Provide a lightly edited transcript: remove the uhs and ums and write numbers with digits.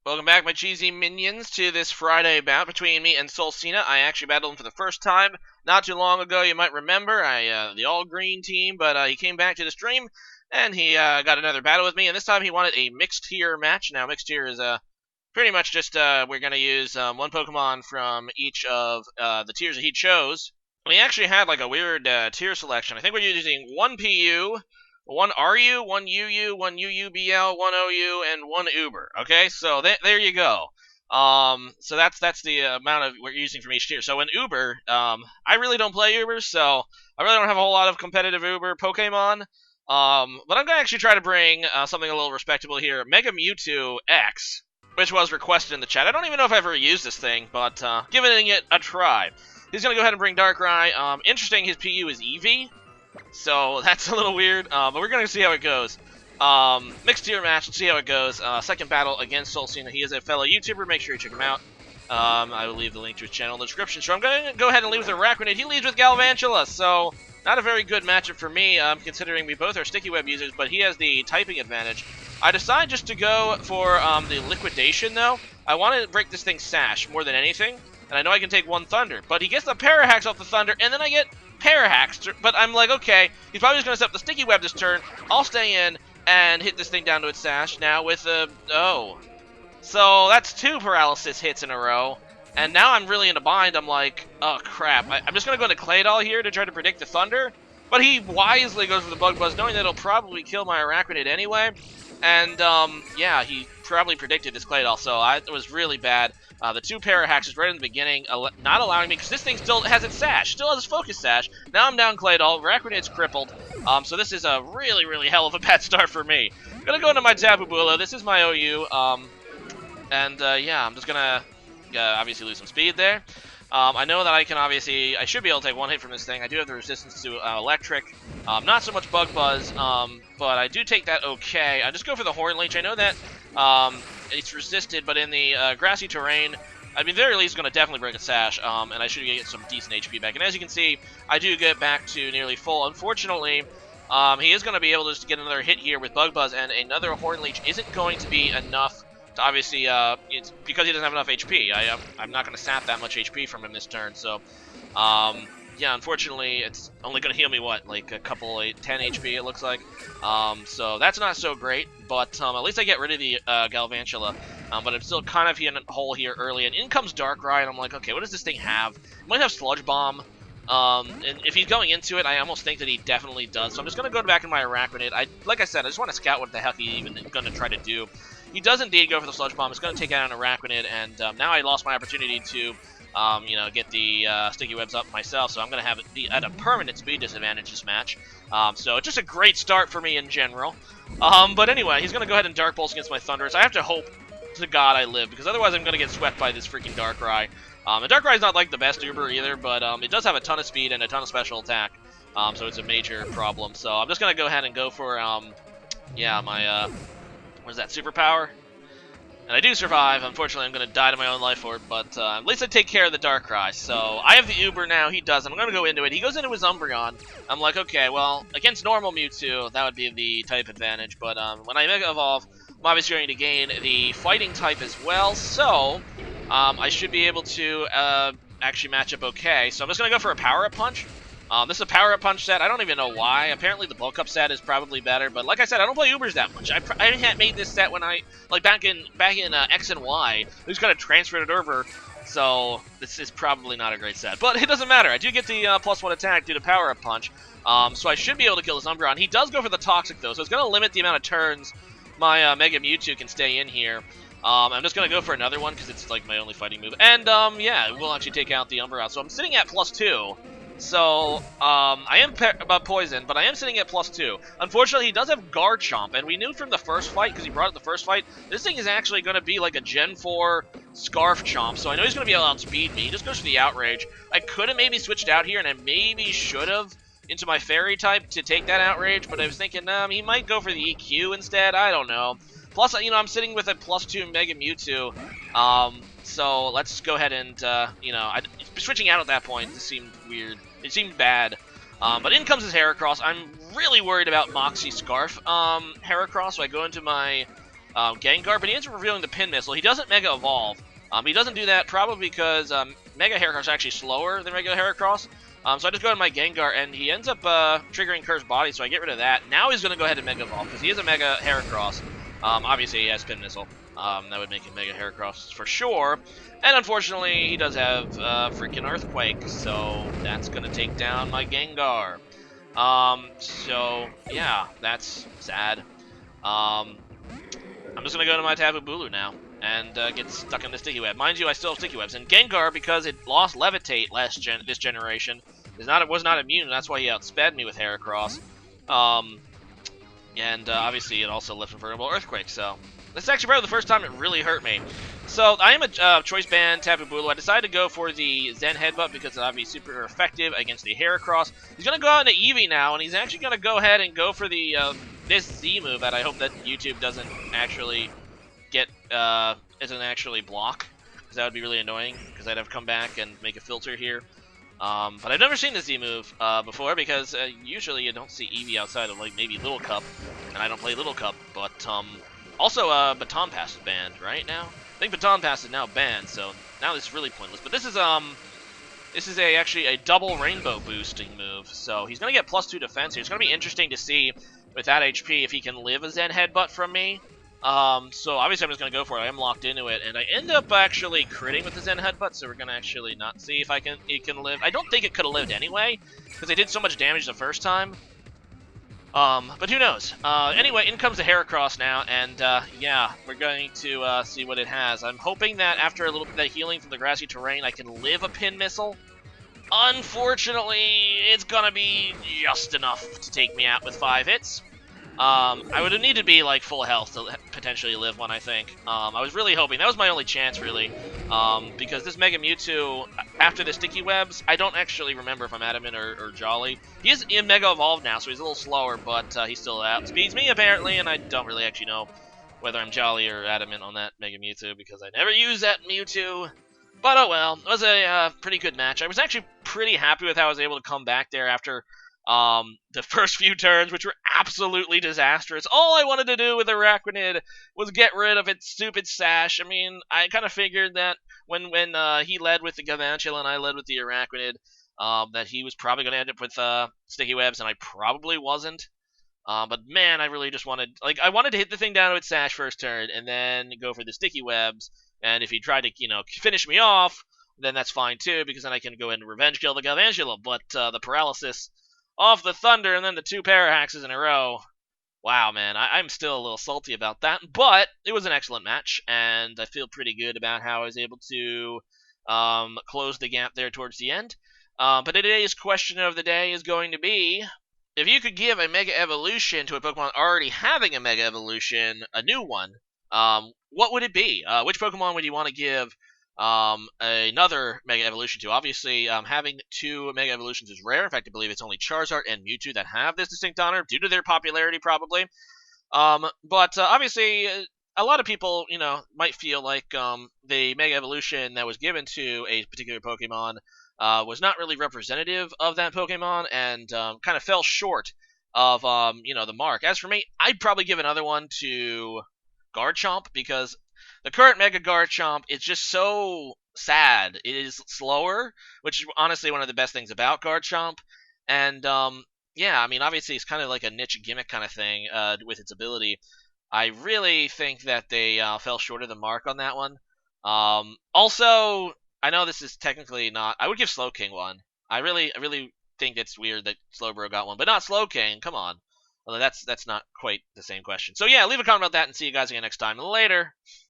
Welcome back, my cheesy minions, to this Friday bout between me and SoulSina. I actually battled him for the first time not too long ago. You might remember, the all-green team, but he came back to the stream, and he got another battle with me, and this time he wanted a mixed-tier match. Now, mixed-tier is pretty much just we're going to use one Pokemon from each of the tiers that he chose. We actually had like a weird tier selection. I think we're using one PU, one RU, one UU, one UUBL, one OU, and one Uber. Okay, so there you go. So that's the amount of we're using from each tier. So in Uber, I really don't play Uber, so I really don't have a whole lot of competitive Uber Pokemon. But I'm gonna actually try to bring something a little respectable here. Mega Mewtwo X, which was requested in the chat. I don't even know if I've ever used this thing, but giving it a try. He's gonna go ahead and bring Darkrai. Interesting, his PU is EV. So that's a little weird, but we're going to see how it goes. Mixed tier match, let's see how it goes. Second battle against SoulSina. He is a fellow YouTuber, make sure you check him out. I will leave the link to his channel in the description. So I'm going to go ahead and lead with Araquanid. He leads with Galvantula, so not a very good matchup for me, considering we both are sticky web users, but he has the typing advantage. I decide just to go for the liquidation, though. I want to break this thing Sash more than anything, and I know I can take one Thunder, but he gets the Parahacks off the Thunder, and then I get Parahacks, but I'm like, okay, he's probably just going to set up the Sticky Web this turn. I'll stay in and hit this thing down to its Sash now with a... Oh. So that's 2 paralysis hits in a row, and now I'm really in a bind. I'm like, oh, crap. I'm just going to go into Claydol here to try to predict the Thunder, but he wisely goes for the Bug Buzz, knowing that it'll probably kill my Araquanid anyway, and, yeah, he probably predicted this Claydol, so it was really bad. The 2 Parahacks is right in the beginning, not allowing me, because this thing still has its Sash, still has its Focus Sash. Now I'm down Claydol, Araquanid's crippled, so this is a really, really hell of a bad start for me. I'm going to go into my Tapu Bulu, this is my OU, yeah, I'm just going to obviously lose some speed there. I know that I should be able to take one hit from this thing. I do have the resistance to Electric, not so much Bug Buzz, but I do take that okay. I just go for the Horn Leech. I know that it's resisted, but in the grassy terrain, I mean, very least going to definitely break a Sash, and I should get some decent HP back. And as you can see, I do get back to nearly full. Unfortunately, he is going to be able to just get another hit here with Bug Buzz, and another Horn Leech isn't going to be enough to obviously, it's because he doesn't have enough HP. I'm not going to sap that much HP from him this turn, so, yeah, unfortunately, it's only going to heal me, what, like a couple, 10 HP, it looks like. So that's not so great, but at least I get rid of the Galvantula. But I'm still kind of in a hole here early, and in comes Darkrai, and I'm like, okay, what does this thing have? It might have Sludge Bomb, and if he's going into it, I almost think that he definitely does. So I'm just going to go back in my Araquanid. Like I said, I just want to scout what the heck he's even going to try to do. He does indeed go for the Sludge Bomb. It's going to take out an Araquanid, and now I lost my opportunity to you know, get the Sticky Webs up myself, so I'm going to have it be at a permanent speed disadvantage this match. So it's just a great start for me in general. But anyway, he's going to go ahead and Dark Pulse against my Thundurus. I have to hope to God I live, because otherwise I'm going to get swept by this freaking Darkrai. And Darkrai's not like the best Uber either, but it does have a ton of speed and a ton of special attack, so it's a major problem. So I'm just going to go ahead and go for, yeah, my, what is that, Superpower? And I do survive. Unfortunately, I'm going to die to my own life for it, but at least I take care of the Darkrai. So I have the Uber now. He doesn't. I'm going to go into it. He goes into his Umbreon. I'm like, okay, well, against normal Mewtwo, that would be the type advantage. But when I Mega Evolve, I'm obviously going to gain the Fighting type as well. So I should be able to actually match up okay. So I'm just going to go for a Power-Up Punch. This is a Power-Up Punch set. I don't even know why. Apparently the Bulk Up set is probably better, but like I said, I don't play Ubers that much. I hadn't made this set when like back in X and Y. I just kind of transferred it over, so this is probably not a great set. But it doesn't matter. I do get the +1 attack due to Power-Up Punch, so I should be able to kill this Umbreon. He does go for the Toxic, though, so it's going to limit the amount of turns my Mega Mewtwo can stay in here. I'm just going to go for another one, because it's like my only fighting move. And, yeah, we'll actually take out the Umbreon. So I'm sitting at +2. So, I am poisoned, but I am sitting at +2. Unfortunately, he does have Garchomp, and we knew from the first fight, because he brought up the first fight, this thing is actually going to be like a Gen 4 Scarf Chomp, so I know he's going to be able to outspeed me. He just goes for the Outrage. I could have maybe switched out here, and I maybe should have into my Fairy type to take that Outrage, but I was thinking, he might go for the EQ instead. I don't know. Plus, you know, I'm sitting with a +2 Mega Mewtwo, so let's go ahead and, you know, switching out at that point just seemed weird. It seemed bad. But in comes his Heracross. I'm really worried about Moxie Scarf Heracross, so I go into my Gengar, but he ends up revealing the Pin Missile. He doesn't Mega Evolve. He doesn't do that probably because Mega Heracross is actually slower than regular Heracross. So I just go to my Gengar, and he ends up triggering Cursed Body, so I get rid of that. Now he's going to go ahead and Mega Evolve, because he is a Mega Heracross. Obviously, he has Pin Missile. That would make him Mega Heracross for sure. And unfortunately, he does have freaking Earthquake, so that's going to take down my Gengar. So, yeah, that's sad. I'm just going to go to my Tapu Bulu now and get stuck in the Sticky Web. Mind you, I still have Sticky Webs. And Gengar, because it lost Levitate this generation, was not immune. That's why he outsped me with Heracross. And obviously, it also left Invertible Earthquake, so this is actually probably the first time it really hurt me. So I am a Choice Band Tapu Bulu. I decided to go for the Zen Headbutt because it'll be super effective against the Heracross. He's going to go out into Eevee now, and he's actually going to go ahead and go for the this Z move that I hope that YouTube doesn't actually get isn't actually block, because that would be really annoying, because I'd have to come back and make a filter here. But I've never seen the Z move before, because usually you don't see Eevee outside of like maybe Little Cup, and I don't play Little Cup. But also Baton Pass is banned right now. I think Baton Pass is now banned, so now this is really pointless. But this is actually a double rainbow boosting move, so he's gonna get +2 defense here. It's gonna be interesting to see with that HP if he can live a Zen Headbutt from me. So obviously I'm just gonna go for it. I am locked into it, and I end up actually critting with the Zen Headbutt, so we're gonna actually not see if it can live. I don't think it could have lived anyway, because I did so much damage the first time. But who knows? Anyway, in comes the Heracross now, and yeah, we're going to see what it has. I'm hoping that after a little bit of healing from the grassy terrain, I can live a Pin Missile. Unfortunately, it's gonna be just enough to take me out with 5 hits. I would have needed to be like full health to potentially live one, I think. I was really hoping. That was my only chance, really. Because this Mega Mewtwo, after the Sticky Webs, I don't actually remember if I'm Adamant or Jolly. He is in Mega Evolved now, so he's a little slower, but he still outspeeds me, apparently, and I don't really actually know whether I'm Jolly or Adamant on that Mega Mewtwo, because I never use that Mewtwo. But oh well, it was a pretty good match. I was actually pretty happy with how I was able to come back there after the first few turns, which were absolutely disastrous. All I wanted to do with Araquanid was get rid of its stupid sash. I mean, I kind of figured that when he led with the Galvantula and I led with the Araquanid, that he was probably going to end up with Sticky Webs, and I probably wasn't. But man, I really just wanted, I wanted to hit the thing down to its sash first turn, and then go for the Sticky Webs, and if he tried to, finish me off, then that's fine too, because then I can go in and revenge kill the Galvantula. But the paralysis off the Thunder, and then the 2 Parahaxes in a row. Wow, man, I'm still a little salty about that, but it was an excellent match, and I feel pretty good about how I was able to close the gap there towards the end. But today's question of the day is going to be, if you could give a Mega Evolution to a Pokemon already having a Mega Evolution, a new one, what would it be? Which Pokemon would you want to give another Mega Evolution to? Obviously, having 2 Mega Evolutions is rare. In fact, I believe it's only Charizard and Mewtwo that have this distinct honor, due to their popularity, probably. But obviously, a lot of people, might feel like the Mega Evolution that was given to a particular Pokemon was not really representative of that Pokemon, and kind of fell short of, the mark. As for me, I'd probably give another one to Garchomp, because the current Mega Garchomp is just so sad. It is slower, which is honestly one of the best things about Garchomp. And, yeah, I mean, obviously it's kind of like a niche gimmick kind of thing with its ability. I really think that they fell short of the mark on that one. Also, I know this is technically not... I would give Slowking one. I really think it's weird that Slowbro got one, but not Slowking. Come on. Well, that's not quite the same question. So yeah, leave a comment about that, and see you guys again next time. Later.